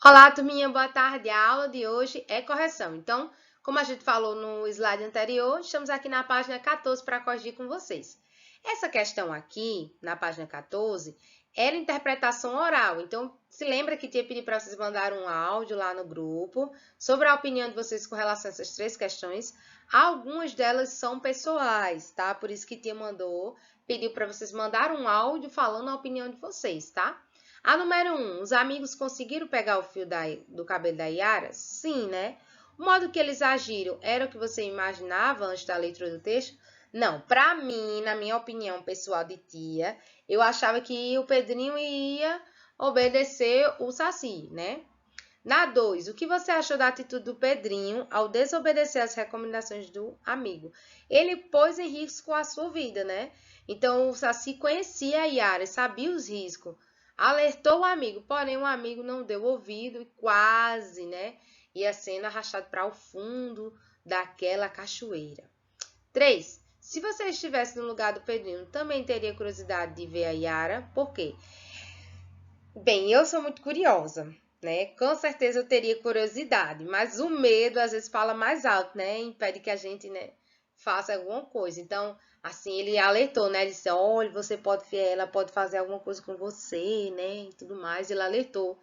Olá, turminha, boa tarde. A aula de hoje é correção. Então, como a gente falou no slide anterior, estamos aqui na página 14 para corrigir com vocês. Essa questão aqui, na página 14, era interpretação oral. Então, se lembra que tinha pedido para vocês mandarem um áudio lá no grupo sobre a opinião de vocês com relação a essas três questões. Algumas delas são pessoais, tá? Por isso que tia pediu para vocês mandarem um áudio falando a opinião de vocês, tá? A número 1, os amigos conseguiram pegar o fio do cabelo da Yara? Sim, né? O modo que eles agiram era o que você imaginava antes da leitura do texto? Não, para mim, na minha opinião pessoal de tia, eu achava que o Pedrinho ia obedecer o Saci, né? Na 2, o que você achou da atitude do Pedrinho ao desobedecer as recomendações do amigo? Ele pôs em risco a sua vida, né? Então, o Saci conhecia a Yara, sabia os riscos. Alertou o amigo, porém o amigo não deu ouvido e quase, né, ia sendo arrastado para o fundo daquela cachoeira. 3. Se você estivesse no lugar do Pedrinho, também teria curiosidade de ver a Yara. Por quê? Bem, eu sou muito curiosa, né? Com certeza eu teria curiosidade, mas o medo às vezes fala mais alto, né? Impede que a gente, né, faça alguma coisa. Então, assim, ele alertou, né? Ele disse, olha, você pode ver, ela pode fazer alguma coisa com você, né? E tudo mais. Ele alertou,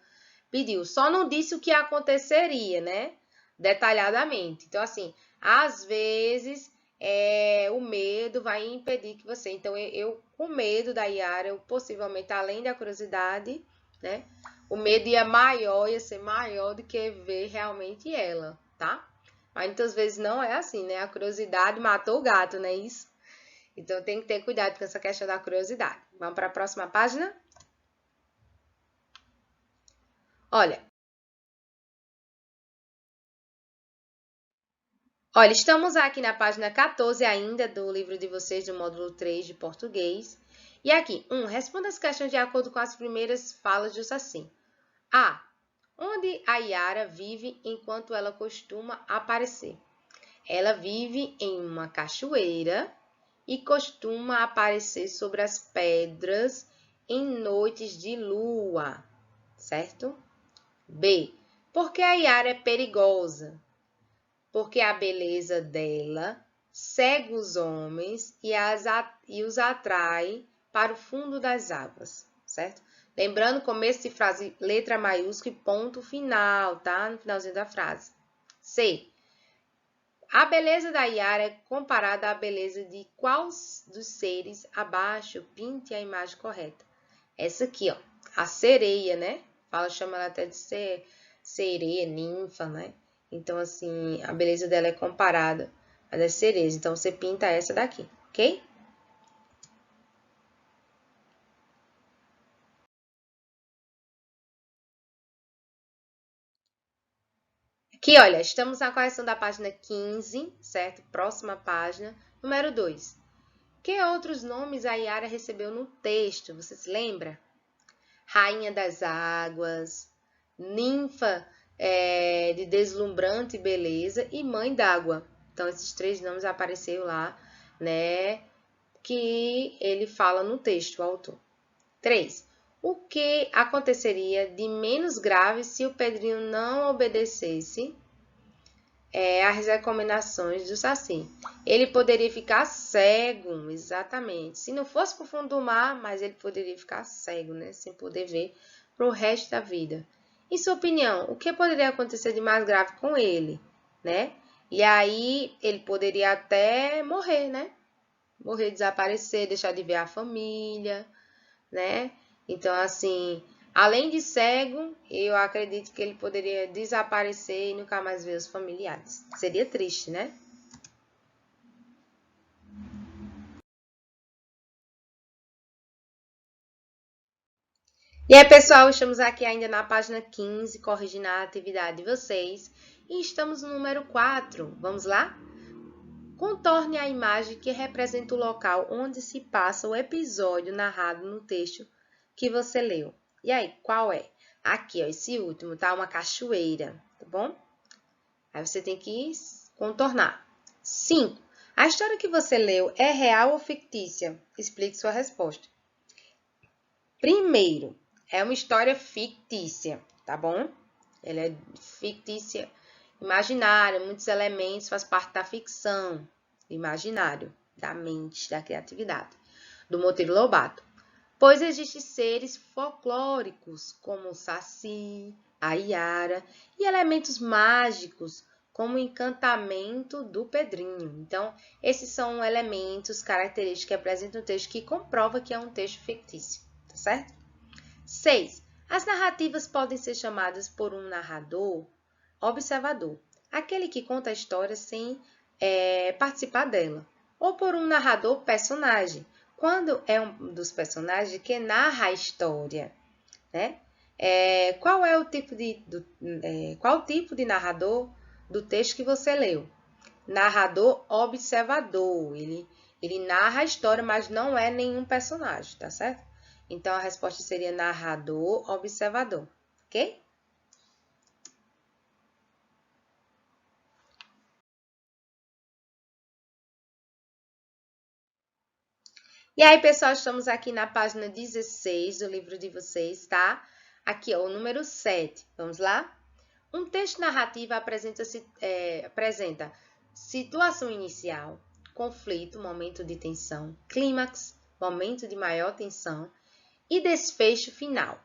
pediu. Só não disse o que aconteceria, né? Detalhadamente. Então, assim, às vezes o medo vai impedir que você. Então, eu com medo da Yara, eu possivelmente, além da curiosidade, né? O medo ia ser maior do que ver realmente ela, tá? Mas muitas vezes não é assim, né? A curiosidade matou o gato, não é isso? Então tem que ter cuidado com essa questão da curiosidade. Vamos para a próxima página? Olha, estamos aqui na página 14 ainda do livro de vocês, do módulo 3 de português. E aqui, responda as questões de acordo com as primeiras falas do Saci. A. Onde a Yara vive enquanto ela costuma aparecer? Ela vive em uma cachoeira e costuma aparecer sobre as pedras em noites de lua, certo? B. Porque a Yara é perigosa? Porque a beleza dela cega os homens e os atrai para o fundo das águas, certo? Lembrando, começo de frase, letra maiúscula e ponto final, tá? No finalzinho da frase. C. A beleza da Yara é comparada à beleza de qual dos seres abaixo? Pinte a imagem correta. Essa aqui, ó, a sereia, né? Chama ela até de sereia, ninfa, né? Então, assim, a beleza dela é comparada à das sereias. Então, você pinta essa daqui, ok? Aqui, olha, estamos na correção da página 15, certo? Próxima página. Número 2. Que outros nomes a Yara recebeu no texto? Você se lembra? Rainha das águas, ninfa de deslumbrante beleza e mãe d'água. Então, esses três nomes apareceram lá, né? Que ele fala no texto, o autor. 3. O que aconteceria de menos grave se o Pedrinho não obedecesse as recomendações do Saci? Ele poderia ficar cego, exatamente. Se não fosse para o fundo do mar, mas ele poderia ficar cego, né? Sem poder ver para o resto da vida. Em sua opinião, o que poderia acontecer de mais grave com ele, né? E aí ele poderia até morrer, né? Morrer, desaparecer, deixar de ver a família, né? Então, assim, além de cego, eu acredito que ele poderia desaparecer e nunca mais ver os familiares. Seria triste, né? E aí, pessoal, estamos aqui ainda na página 15, corrigindo a atividade de vocês. E estamos no número 4. Vamos lá? Contorne a imagem que representa o local onde se passa o episódio narrado no texto que você leu. E aí, qual é? Aqui, ó, esse último, tá? Uma cachoeira, tá bom? Aí você tem que contornar. 5. A história que você leu é real ou fictícia? Explique sua resposta. Primeiro, é uma história fictícia, tá bom? ela é fictícia, imaginária, muitos elementos, faz parte da ficção, imaginário, da mente, da criatividade, do Monteiro Lobato. Pois existem seres folclóricos, como o Saci, a Iara, e elementos mágicos, como o encantamento do Pedrinho. Então, esses são elementos, características que apresentam o texto que comprova que é um texto fictício, tá certo? 6. As narrativas podem ser chamadas por um narrador observador, aquele que conta a história sem participar dela, ou por um narrador personagem, quando é um dos personagens que narra a história, né? Qual é o tipo qual o tipo de narrador do texto que você leu? Narrador observador. Ele narra a história, mas não é nenhum personagem, tá certo? Então, a resposta seria narrador observador, ok? E aí, pessoal, estamos aqui na página 16 do livro de vocês, tá? Aqui, ó, o número 7. Vamos lá? Um texto narrativo apresenta situação inicial, conflito, momento de tensão, clímax, momento de maior tensão e desfecho final.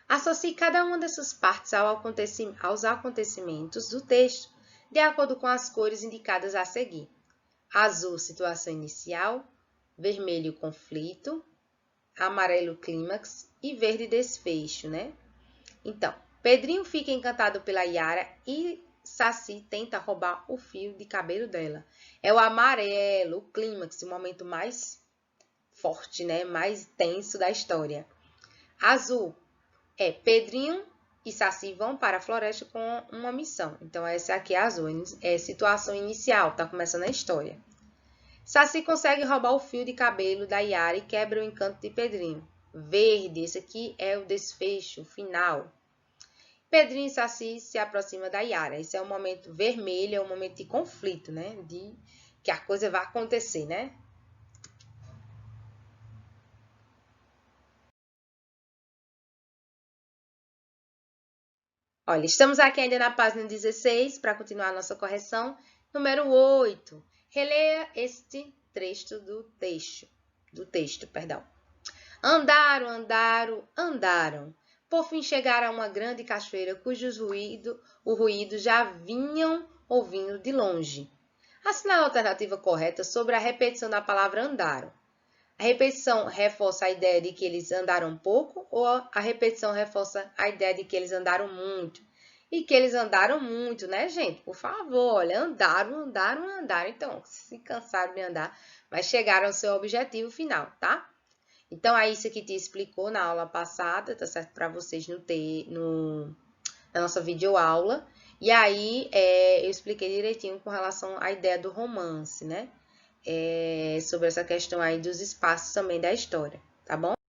Associe cada uma dessas partes aos acontecimentos do texto, de acordo com as cores indicadas a seguir. Azul, situação inicial, vermelho, conflito, amarelo, clímax e verde, desfecho, né? Então, Pedrinho fica encantado pela Iara e Saci tenta roubar o fio de cabelo dela. É o amarelo, o clímax, o momento mais forte, né? Mais tenso da história. Azul é Pedrinho e Saci vão para a floresta com uma missão. Então, essa aqui é azul, é situação inicial, tá começando a história. Saci consegue roubar o fio de cabelo da Iara e quebra o encanto de Pedrinho. Verde, esse aqui é o desfecho final. Pedrinho e Saci se aproximam da Iara. Esse é o momento vermelho, é o momento de conflito, né? De que a coisa vai acontecer, né? Olha, estamos aqui ainda na página 16 para continuar a nossa correção. Número 8. Releia este trecho do texto, perdão. Andaram, andaram, andaram. Por fim chegaram a uma grande cachoeira o ruído já vinham ouvindo de longe. Assinale a alternativa correta sobre a repetição da palavra andaram. A repetição reforça a ideia de que eles andaram pouco ou a repetição reforça a ideia de que eles andaram muito? E que eles andaram muito, né, gente? Por favor, olha, andaram, andaram, andaram. Então, se cansaram de andar, mas chegaram ao seu objetivo final, tá? Então, é isso que te explicou na aula passada, tá certo? Para vocês na nossa videoaula. E aí, eu expliquei direitinho com relação à ideia do romance, né? Sobre essa questão aí dos espaços também da história, tá bom?